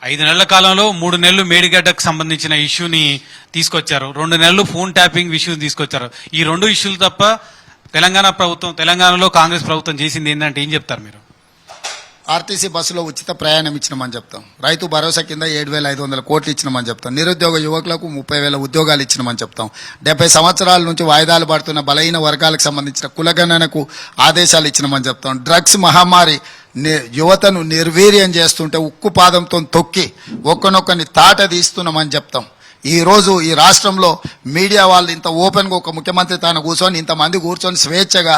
5 నెలల కాలంలో 3 నెలలు మేడిగడ్డకు సంబంధించిన ఇష్యూని తీసుకొచ్చారు, 2 నెలలు ఫోన్ ట్యాపింగ్ ఇష్యూని తీసుకొచ్చారు. ఈ 2 ఇష్యూలు తప్ప తెలంగాణలో కాంగ్రెస్ ప్రభుత్వం చేసింది ఏంటంటే ఏం చెప్తారు మీరు? ఆర్టీసీ బస్సులో ఉచిత ప్రయాణం ఇచ్చినామని చెప్తాం, రైతు భరోసా కింద 7,500 కోట్లు ఇచ్చినామని చెప్తాం, నిరుద్యోగ యువకులకు 30,000 ఉద్యోగాలు ఇచ్చినామని చెప్తాం, 70 సంవత్సరాల నుంచి వాయిదాలు పడుతున్న బలహీన వర్గాలకు సంబంధించిన కులగణనకు ఆదేశాలు ఇచ్చినామని చెప్తాం, డ్రగ్స్ మహమ్మారి యువతను నిర్వీర్యం చేస్తుంటే ఉక్కు పాదంతో తొక్కి ఒక్కనొక్కని తాట తీస్తున్నామని చెప్తాం. ఈరోజు ఈ రాష్ట్రంలో మీడియా వాళ్ళు ఇంత ఓపెన్గా ఒక ముఖ్యమంత్రి తాను కూర్చొని ఇంతమంది కూర్చొని స్వేచ్ఛగా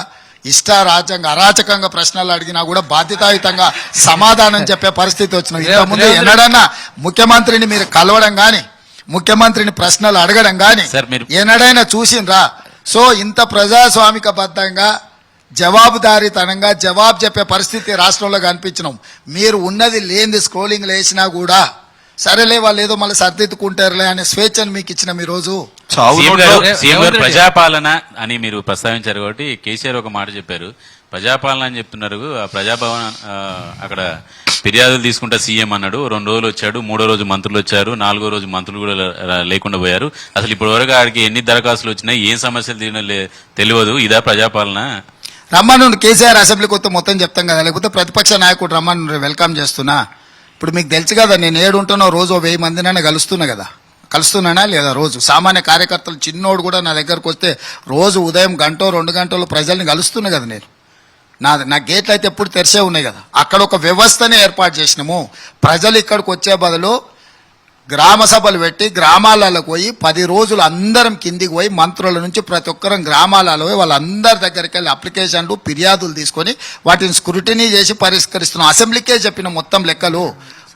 ఇష్టారాజ్యంగా అరాచకంగా ప్రశ్నలు అడిగినా కూడా బాధ్యతాయుతంగా సమాధానం చెప్పే పరిస్థితి వచ్చింది. ఇంతకుముందు ఎన్నడన్నా ముఖ్యమంత్రిని మీరు కలవడం కానీ ముఖ్యమంత్రిని ప్రశ్నలు అడగడం కానీ ఎన్నడైనా చూసిండ్రా? సో ఇంత ప్రజాస్వామికబద్ధంగా జవాబుదారీతనంగా జవాబు చెప్పే పరిస్థితి రాష్ట్రంలో కనిపించినాం. మీరు ఉన్నది లేనిది స్క్రోలింగ్ లేచినా కూడా సరేలే వాళ్ళు ఏదో మళ్ళీ సర్దిద్దుకుంటారులే అనే స్వేచ్ఛను మీకు ఇచ్చిన మీ రోజు. ప్రజాపాలన అని మీరు ప్రస్తావించారు కాబట్టి కేసీఆర్ ఒక మాట చెప్పారు, ప్రజాపాలన అని చెప్తున్నారు. ఆ ప్రజాభవన్ అక్కడ ఫిర్యాదులు తీసుకుంటా సీఎం అన్నాడు, 2 రోజులు వచ్చాడు, 3వ రోజు మంత్రులు వచ్చారు, 4వ రోజు మంత్రులు కూడా లేకుండా పోయారు. అసలు ఇప్పటి వరకు ఆడికి ఎన్ని దరఖాస్తులు వచ్చినాయి, ఏం సమస్యలు తెలియదు. ఇదా ప్రజాపాలన? రమ్మను కేసీఆర్ అసెంబ్లీకి వస్తే మొత్తం చెప్తాం కదా, లేకపోతే ప్రతిపక్ష నాయకుడు రమ్మను వెల్కమ్ చేస్తున్నా. ఇప్పుడు మీకు తెలుసు కదా, నేను ఏడుంటున్నా రోజు 1000 మందినైనా కలుస్తున్నానా లేదా? రోజు సామాన్య కార్యకర్తలు చిన్నోడు కూడా నా దగ్గరకు వస్తే రోజు ఉదయం 1-2 గంటలు ప్రజల్ని కలుస్తున్నా కదా. నేను నా గేట్లు అయితే ఎప్పుడు తెరిసే ఉన్నాయి కదా. అక్కడ ఒక వ్యవస్థనే ఏర్పాటు చేసినాము. ప్రజలు ఇక్కడికి వచ్చే బదులు గ్రామ సభలు పెట్టి గ్రామాలలో పోయి 10 రోజులు అందరం కిందికి పోయి మంత్రుల నుంచి ప్రతి ఒక్కరం గ్రామాలలో పోయి వాళ్ళందరి దగ్గరికి వెళ్ళి అప్లికేషన్లు ఫిర్యాదులు తీసుకొని వాటిని స్క్రూటినీ చేసి పరిష్కరిస్తున్నాం. అసెంబ్లీకే చెప్పిన మొత్తం లెక్కలు.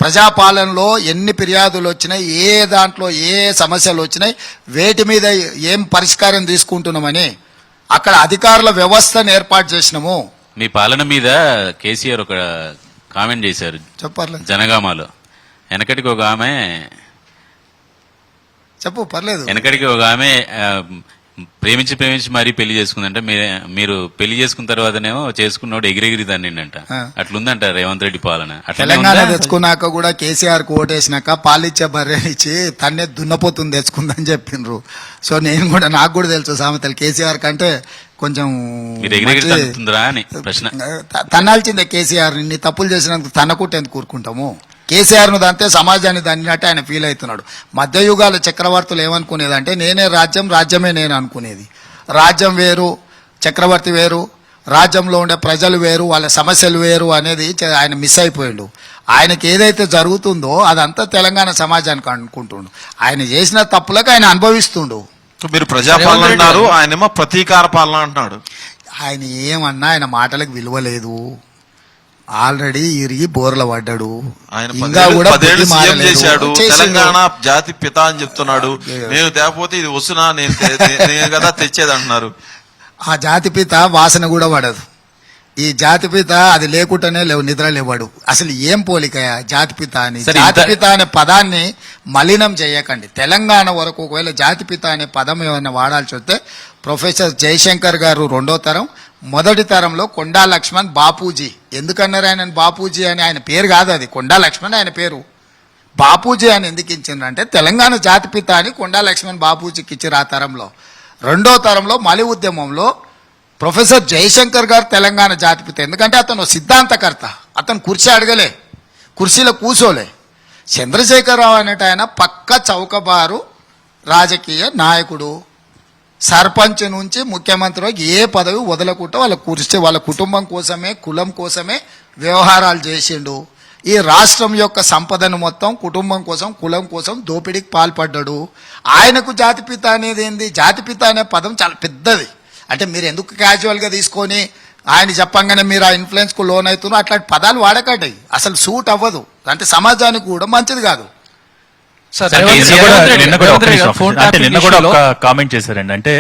ప్రజాపాలనలో ఎన్ని ఫిర్యాదులు వచ్చినాయి, ఏ దాంట్లో ఏ సమస్యలు వచ్చినాయి, వేటి మీద ఏం పరిష్కారం తీసుకుంటున్నామని అక్కడ అధికారుల వ్యవస్థను ఏర్పాటు చేసినాము. మీ పాలన మీద కేసీఆర్ ఒక కామెంట్ చేశారు చెప్పర్లే. జనగామాలో వెనకటికి ఒక ఆమె చెప్పు పర్లేదు. వెనకటికి ఒక ఆమె ప్రేమించి మరీ పెళ్లి చేసుకుందంట. మీరు పెళ్లి చేసుకున్న తర్వాతనేమో చేసుకున్నోడు ఎగిరెగిరి దాన్నిండంట. అట్లుందంట రేవంత్ రెడ్డి పాలన. తెలంగాణ తెచ్చుకున్నాక కూడా కేసీఆర్ కు ఓటేసినాక పాలిచ్చే బర్రెనిచ్చి తన్నే దున్నపోతుంది తెచ్చుకుందని చెప్పిండ్రు. సో నేను కూడా నాకు కూడా తెలుసు సామెతలు. కేసీఆర్ కంటే కొంచెం తన్నాల్సిందే కేసీఆర్. ఇన్ని తప్పులు చేసినందుకు తనకుంటే ఎందుకు కూరుకుంటాము? కేసీఆర్ను దంతే సమాజాన్ని దన్నినట్టు ఆయన ఫీల్ అవుతున్నాడు. మధ్యయుగాల చక్రవర్తులు ఏమనుకునేదంటే నేనే రాజ్యం, రాజ్యమే నేను అనుకునేది. రాజ్యం వేరు, చక్రవర్తి వేరు, రాజ్యంలో ఉండే ప్రజలు వేరు, వాళ్ళ సమస్యలు వేరు అనేది ఆయన మిస్ అయిపోయాడు. ఆయనకి ఏదైతే జరుగుతుందో అదంతా తెలంగాణ సమాజానికి అనుకుంటుండు. ఆయన చేసిన తప్పులకు ఆయన అనుభవిస్తుండు. మీరు ప్రజాపాలన అన్నారు, ఆయనేమో ప్రతీకార పాలన అంటున్నాడు. ఆయన ఏమన్నా ఆయన మాటలకు విలువ లేదు. ఆల్రెడీ ఇరిగి బోర్ల పడ్డాడు. ఇంకా కూడా చేశాడు. తెలంగాణ జాతి పిత అని చెప్తున్నాడు. నేను తేకపోతే ఇది వస్తున్నా నేను కదా తెచ్చేది అంటున్నారు. ఆ జాతి పిత వాసన కూడా పడదు. ఈ జాతిపిత అది లేకుండానే నిద్ర లేవాడు. అసలు ఏం పోలికయా జాతిపిత అని? జాతిపిత అనే పదాన్ని మలినం చేయకండి. తెలంగాణ వరకు ఒకవేళ జాతిపిత అనే పదం ఏమైనా వాడాల్సి వస్తే ప్రొఫెసర్ జయశంకర్ గారు 2వ తరం, మొదటి తరంలో కొండా లక్ష్మణ్ బాపూజీ. ఎందుకన్నారు ఆయన బాపూజీ అని? ఆయన పేరు కాదు అది, కొండా లక్ష్మణ్ ఆయన పేరు. బాపూజీ అని ఎందుకు ఇచ్చిండ్రంటే తెలంగాణ జాతిపిత అని కొండా లక్ష్మణ్ బాపూజీకి ఇచ్చారు ఆ తరంలో. 2వ తరంలో మలి ఉద్యమంలో ప్రొఫెసర్ జయశంకర్ గారు తెలంగాణ జాతిపిత. ఎందుకంటే అతను సిద్ధాంతకర్త. అతను కుర్చీ అడగలే, కుర్చీలో కూర్చోలే. చంద్రశేఖరరావు అనేట ఆయన పక్క చౌకబారు రాజకీయ నాయకుడు. సర్పంచ్ నుంచి ముఖ్యమంత్రి ఏ పదవి వదలకుండా వాళ్ళ కుటుంబం కోసమే, కులం కోసమే వ్యవహారాలు చేసిండు. ఈ రాష్ట్రం యొక్క సంపదను మొత్తం కుటుంబం కోసం, కులం కోసం దోపిడీకి పాల్పడ్డాడు. ఆయనకు జాతిపిత అనేది ఏంది? జాతిపిత అనే పదం చాలా పెద్దది. అంటే మీరు ఎందుకు క్యాజువల్గా తీసుకొని ఆయన చెప్పంగానే మీరు ఆ ఇన్ఫ్లుయెన్స్కు లోన్ అవుతున్నారు? అట్లాంటి పదాలు వాడకండి, అసలు సూట్ అవ్వదు. అంటే సమాజానికి కూడా మంచిది కాదు. నిన్న కూడా ఒక కామెంట్ చేశారండి. అంటే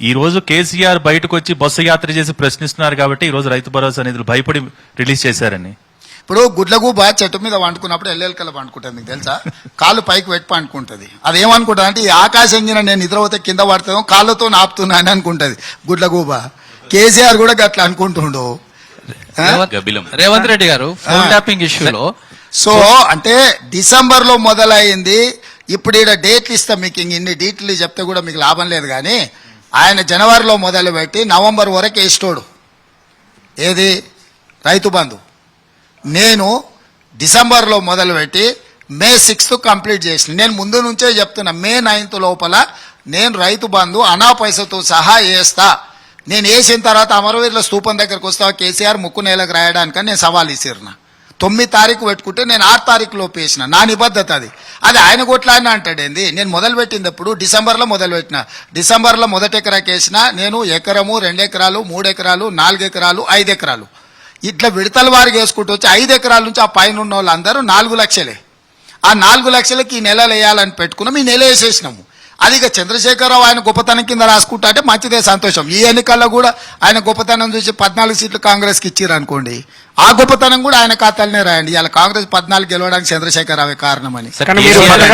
ఈ రోజు కేసీఆర్ బయటకు వచ్చి బస్సు యాత్ర చేసి ప్రశ్నిస్తున్నారు కాబట్టి ఈ రోజు రైతు భరోసా నిధులు భయపడి రిలీజ్ చేశారని. ఇప్పుడు గుడ్లగూబ చెట్టు మీద వండుకున్నప్పుడు ఎల్లెలకల వండుకుంటుంది, మీకు తెలుసా? కాళ్ళు పైకి పెట్టి పండుకుంటుంది. అది ఏమనుకుంటుంది అంటే ఈ ఆకాశం నేను నిద్రపోతే కింద పడుతుందో కాళ్ళతో నాపుతున్నా అని అనుకుంటుంది గుడ్లగూబ. కేసీఆర్ కూడా అట్లా అనుకుంటుండు. రేవంత్ రెడ్డి గారు ఫోన్ ట్యాపింగ్ ఇష్యూలో సో అంటే డిసెంబర్ లో మొదలైంది. ఇప్పుడు ఈడ డేట్లు ఇస్తాం మీకు, ఇన్ని డీటెయిల్ చెప్తే కూడా మీకు లాభం లేదు. కానీ ఆయన జనవరిలో మొదలుపెట్టి నవంబర్ వరకు వేస్తోడు ఏది రైతు బంధు. నేను డిసెంబర్లో మొదలుపెట్టి మే 6th కంప్లీట్ చేసిన. నేను ముందు నుంచే చెప్తున్నా, మే 9th లోపల నేను రైతు బంధు అనా పైసతో సహా వేస్తా. నేను వేసిన తర్వాత అమరవీరుల స్తూపం దగ్గరకు వస్తా కేసీఆర్ ముక్కు నేలకు రాయడానికని నేను సవాల్ ఇసిరిన. 9 తారీఖు పెట్టుకుంటే నేను 6 తారీఖు లోపు వేసిన. నా నిబద్ధత అది. అది ఆయన కొట్లాడిన అంటాడేంది. నేను మొదలుపెట్టింది ఎప్పుడు డిసెంబర్లో మొదలుపెట్టిన. డిసెంబర్లో మొదటి ఎకరాకి వేసిన నేను 1 ఎకరము 2 ఎకరాలు 3 ఎకరాలు 4 ఎకరాలు 5 ఎకరాలు ఇట్లా విడతల వారికి వేసుకుంటూ వచ్చి 5 ఎకరాల నుంచి ఆ పైన ఉన్న వాళ్ళందరూ 4 లక్షలే. ఆ 4 లక్షలకి ఈ నెలలు వేయాలని పెట్టుకున్నాం. ఈ నెల వేసేసినాము. అది ఇక చంద్రశేఖరరావు ఆయన గొప్పతనం కింద రాసుకుంటా అంటే మంచిదే, సంతోషం. ఈ ఎన్నికల్లో కూడా ఆయన గొప్పతనం చూసి 14 సీట్లు కాంగ్రెస్కి ఇచ్చారు అనుకోండి, ఆ గొప్పతనం కూడా ఆయన ఖాతాలనే రాయండి. ఇలా కాంగ్రెస్ 14 గెలవడానికి చంద్రశేఖరరావే కారణమని. సార్, కేసీఆర్